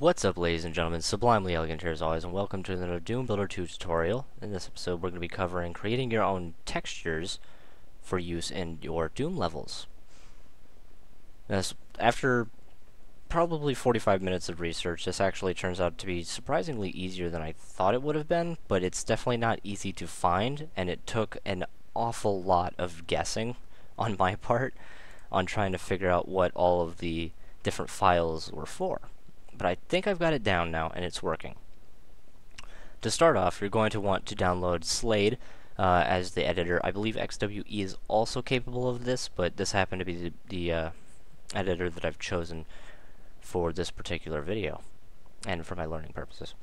What's up, ladies and gentlemen? Sublimely Elegant here as always, and welcome to another Doom Builder 2 tutorial. In this episode, we're going to be covering creating your own textures for use in your Doom levels. After probably 45 minutes of research, this actually turns out to be surprisingly easier than I thought it would have been, but it's definitely not easy to find, and it took an awful lot of guessing on my part on trying to figure out what all of the different files were for. But I think I've got it down now, and it's working. To start off, you're going to want to download SLADE as the editor. I believe XWE is also capable of this, but this happened to be the editor that I've chosen for this particular video, and for my learning purposes.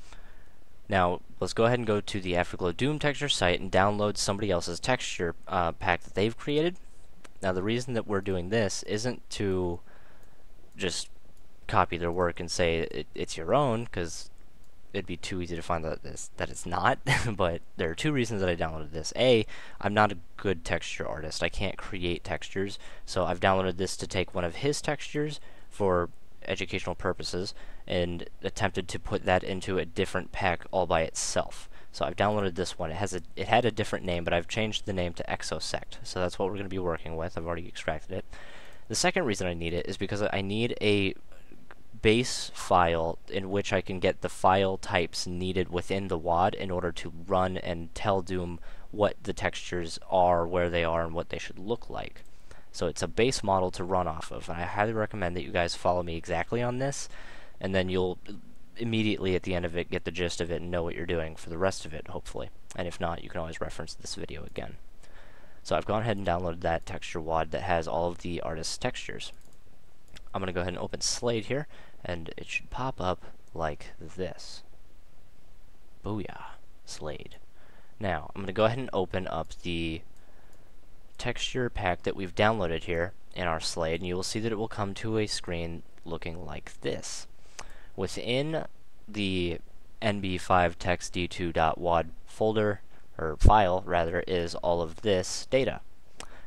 Now, let's go ahead and go to the Afterglow Doom texture site and download somebody else's texture pack that they've created. Now, the reason that we're doing this isn't to just copy their work and say it's your own, because it'd be too easy to find that it's not. But there are two reasons that I downloaded this. A, I'm not a good texture artist. I can't create textures, so I've downloaded this to take one of his textures for educational purposes and attempted to put that into a different pack all by itself. So I've downloaded this one. It had a different name, but I've changed the name to Exosect. So that's what we're going to be working with. I've already extracted it. The second reason I need it is because I need a base file in which I can get the file types needed within the WAD in order to run and tell Doom what the textures are, where they are, and what they should look like. So it's a base model to run off of, and I highly recommend that you guys follow me exactly on this, and then you'll immediately at the end of it get the gist of it and know what you're doing for the rest of it, hopefully. And if not, you can always reference this video again. So I've gone ahead and downloaded that texture WAD that has all of the artist's textures. I'm going to go ahead and open SLADE here, and it should pop up like this. Booyah, SLADE. Now, I'm going to go ahead and open up the texture pack that we've downloaded here in our SLADE, and you will see that it will come to a screen looking like this. Within the nb5textd2.wad folder, or file rather, is all of this data.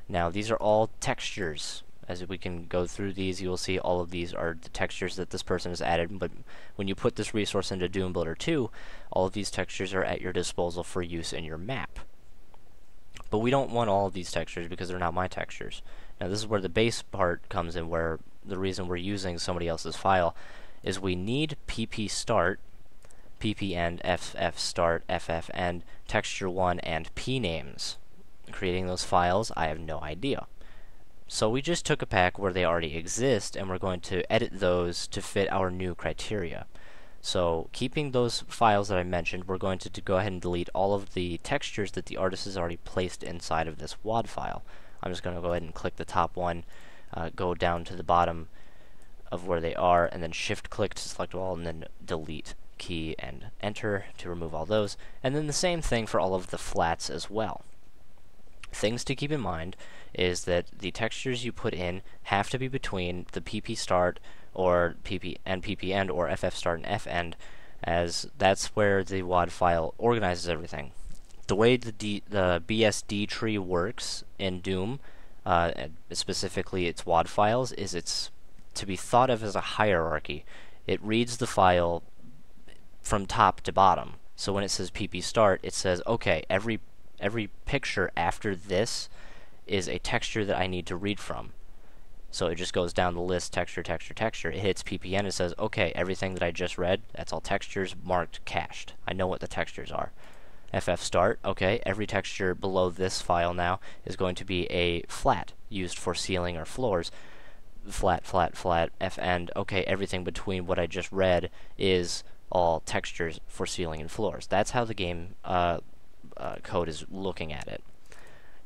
Now, these are all textures. As we can go through these, you will see all of these are the textures that this person has added, but when you put this resource into Doom Builder 2, all of these textures are at your disposal for use in your map. But we don't want all of these textures because they're not my textures. Now, this is where the base part comes in, where the reason we're using somebody else's file is we need ppstart, ppend, ffstart, ffend, texture1, and pnames. Creating those files, I have no idea. So we just took a pack where they already exist, and we're going to edit those to fit our new criteria. So keeping those files that I mentioned, we're going to go ahead and delete all of the textures that the artist has already placed inside of this WAD file. I'm just going to go ahead and click the top one, go down to the bottom of where they are, and then shift-click to select all, and then delete key and enter to remove all those. And then the same thing for all of the flats as well. Things to keep in mind is that the textures you put in have to be between the ppstart or ppend or ffstart and fend, as that's where the WAD file organizes everything. The way the BSD tree works in Doom, specifically its WAD files, is it's to be thought of as a hierarchy. It reads the file from top to bottom. So when it says ppstart, it says, okay, every picture after this is a texture that I need to read from. So it just goes down the list, texture, texture, texture. It hits ppn and says, okay, everything that I just read, that's all textures marked cached. I know what the textures are. ffstart, okay, every texture below this file now is going to be a flat used for ceiling or floors. Flat, flat, flat, fend, okay, everything between what I just read is all textures for ceiling and floors. That's how the game code is looking at it.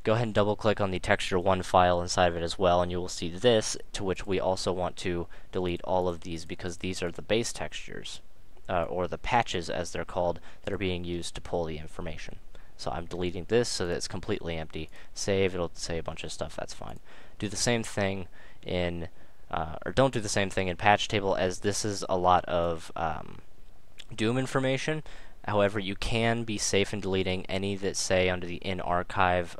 Go ahead and double click on the texture1 file inside of it as well, and you will see this, to which we also want to delete all of these because these are the base textures, or the patches as they're called, that are being used to pull the information. So I'm deleting this so that it's completely empty. Save, it'll say a bunch of stuff, that's fine. Do the same thing in, or don't do the same thing in patch table, as this is a lot of Doom information. However, you can be safe in deleting any that say under the in archive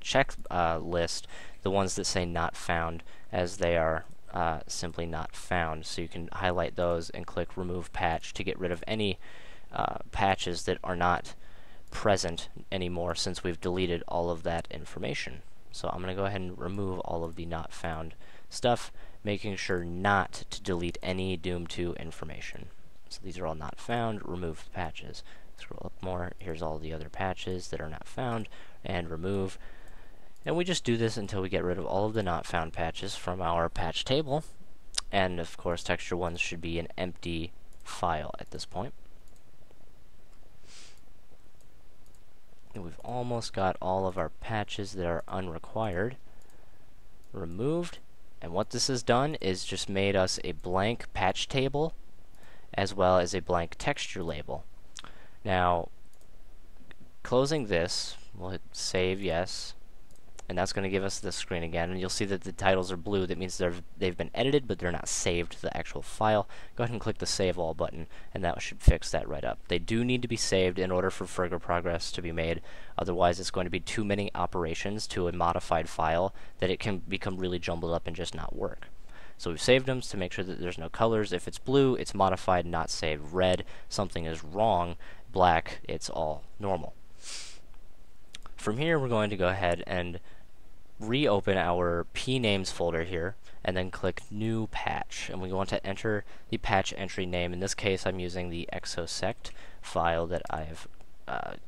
check list, the ones that say not found, as they are simply not found. So you can highlight those and click remove patch to get rid of any patches that are not present anymore since we've deleted all of that information. So I'm going to go ahead and remove all of the not found stuff, making sure not to delete any Doom 2 information. So these are all not found, remove patches. Scroll up more, here's all the other patches that are not found, and remove. And we just do this until we get rid of all of the not found patches from our patch table. And of course, texture 1 should be an empty file at this point. And we've almost got all of our patches that are unrequired removed. And what this has done is just made us a blank patch table as well as a blank texture label. Now, closing this, we'll hit save, yes. And that's going to give us this screen again, and you'll see that the titles are blue. That means they've been edited, but they're not saved to the actual file. Go ahead and click the Save All button, and that should fix that right up. They do need to be saved in order for further progress to be made. Otherwise, it's going to be too many operations to a modified file that it can become really jumbled up and just not work. So we've saved them to make sure that there's no colors. If it's blue, it's modified, not saved. Red, something is wrong. Black, it's all normal. From here, we're going to go ahead and reopen our pnames folder here, and then click new patch, and we want to enter the patch entry name. In this case, I'm using the exosect file that I've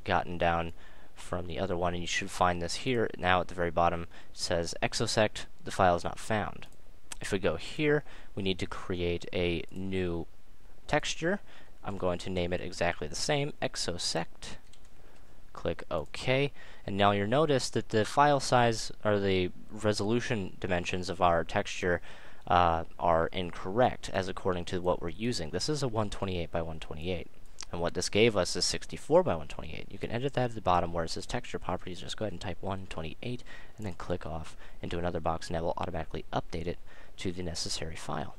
gotten down from the other one, and you should find this here. Now at the very bottom it says exosect, the file is not found. If we go here, we need to create a new texture. I'm going to name it exactly the same, exosect. Click OK, and now you'll notice that the file size or the resolution dimensions of our texture are incorrect as according to what we're using. This is a 128 by 128, and what this gave us is 64 by 128. You can edit that at the bottom where it says texture properties. Just go ahead and type 128 and then click off into another box, and that will automatically update it to the necessary file.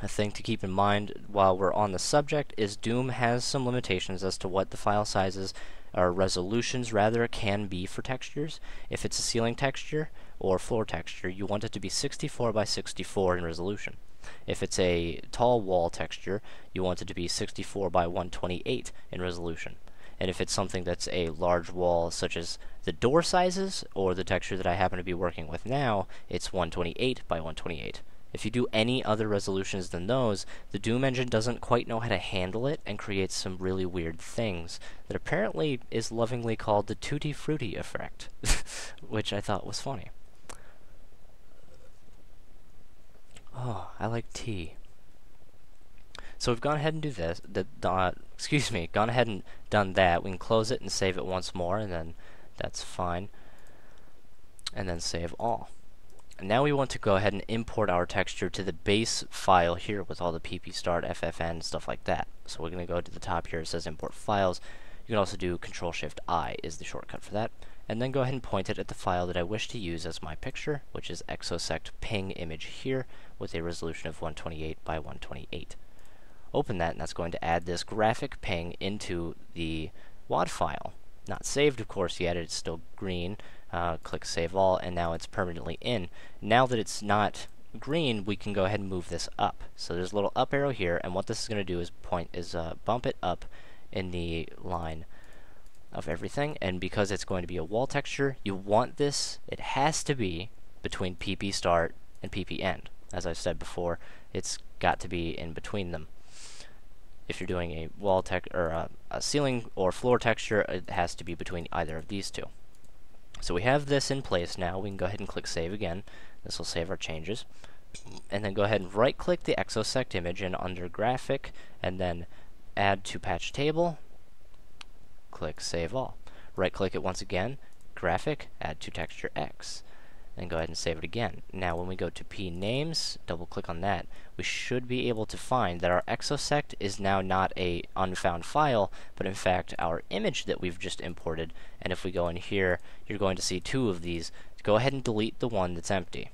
A thing to keep in mind while we're on the subject is Doom has some limitations as to what the file sizes or resolutions rather can be for textures. If it's a ceiling texture or floor texture, you want it to be 64 by 64 in resolution. If it's a tall wall texture, you want it to be 64 by 128 in resolution. And if it's something that's a large wall, such as the door sizes or the texture that I happen to be working with now, it's 128 by 128. If you do any other resolutions than those, the Doom engine doesn't quite know how to handle it and creates some really weird things that apparently is lovingly called the Tutti Frutti effect, which I thought was funny. Oh, I like tea. So we've gone ahead and do this. Gone ahead and done that. We can close it and save it once more, and then that's fine. And then save all. Now we want to go ahead and import our texture to the base file here with all the ppstart, ffn, stuff like that. So we're going to go to the top here. It says import files. You can also do Control-Shift-I is the shortcut for that. And then go ahead and point it at the file that I wish to use as my picture, which is exosect ping image here with a resolution of 128 by 128. Open that, and that's going to add this graphic ping into the WAD file. Not saved, of course, yet. It's still green. Click Save All, and now it's permanently in. Now that it's not green, we can go ahead and move this up. So there's a little up arrow here, and what this is going to do is bump it up in the line of everything. And because it's going to be a wall texture, you want this, it has to be between pp start and pp end. As I've said before, it's got to be in between them. If you're doing a wall or a ceiling or floor texture, it has to be between either of these two. So we have this in place now. We can go ahead and click Save again. This will save our changes. And then go ahead and right-click the exosect image and under Graphic, and then Add to Patch Table. Click Save All. Right-click it once again, Graphic, Add to Texture X. And go ahead and save it again. Now when we go to pnames, double-click on that, we should be able to find that our exosect is now not a unfound file, but in fact our image that we've just imported. And if we go in here, you're going to see two of these. Go ahead and delete the one that's empty.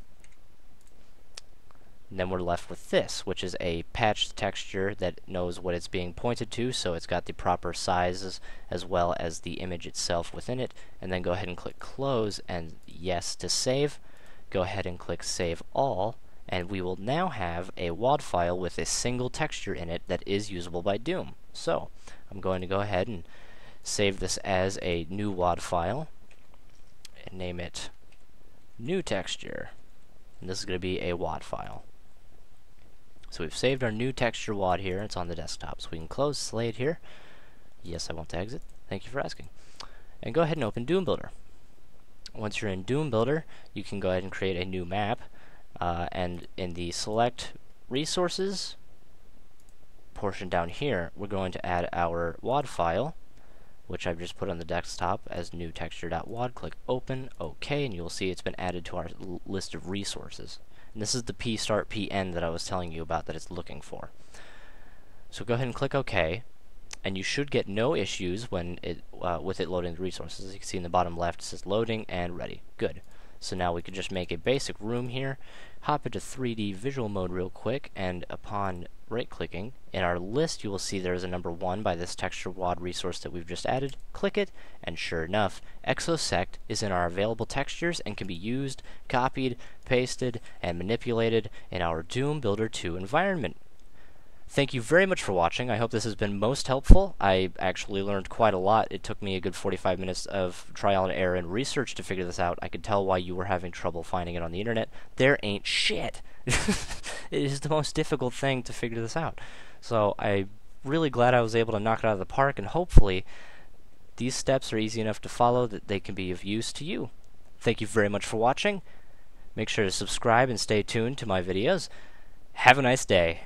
And then we're left with this, which is a patched texture that knows what it's being pointed to, so it's got the proper sizes as well as the image itself within it. And then go ahead and click Close and Yes to save. Go ahead and click Save All, And we will now have a WAD file with a single texture in it that is usable by Doom. So, I'm going to go ahead and save this as a new WAD file and name it new texture. And this is going to be a WAD file. So we've saved our new texture WAD here. It's on the desktop. So we can close SLADE here. Yes, I want to exit. Thank you for asking. And go ahead and open Doom Builder. Once you're in Doom Builder, you can go ahead and create a new map. And in the select resources portion down here, we're going to add our WAD file, which I've just put on the desktop as new texture.wad. Click open, OK, and you'll see it's been added to our list of resources. And this is the pstart pn that I was telling you about that it's looking for. So go ahead and click OK, and you should get no issues when with it loading the resources. As you can see in the bottom left, it says loading and ready. Good. So now we can just make a basic room here, hop into 3D visual mode real quick, and upon right-clicking, in our list you will see there is a number 1 by this texture WAD resource that we've just added. Click it, and sure enough, Exosect is in our available textures and can be used, copied, pasted, and manipulated in our Doom Builder 2 environment. Thank you very much for watching. I hope this has been most helpful. I actually learned quite a lot. It took me a good 45 minutes of trial and error and research to figure this out. I could tell why you were having trouble finding it on the internet. There ain't shit. It is the most difficult thing to figure this out. So I'm really glad I was able to knock it out of the park, and hopefully these steps are easy enough to follow that they can be of use to you. Thank you very much for watching. Make sure to subscribe and stay tuned to my videos. Have a nice day.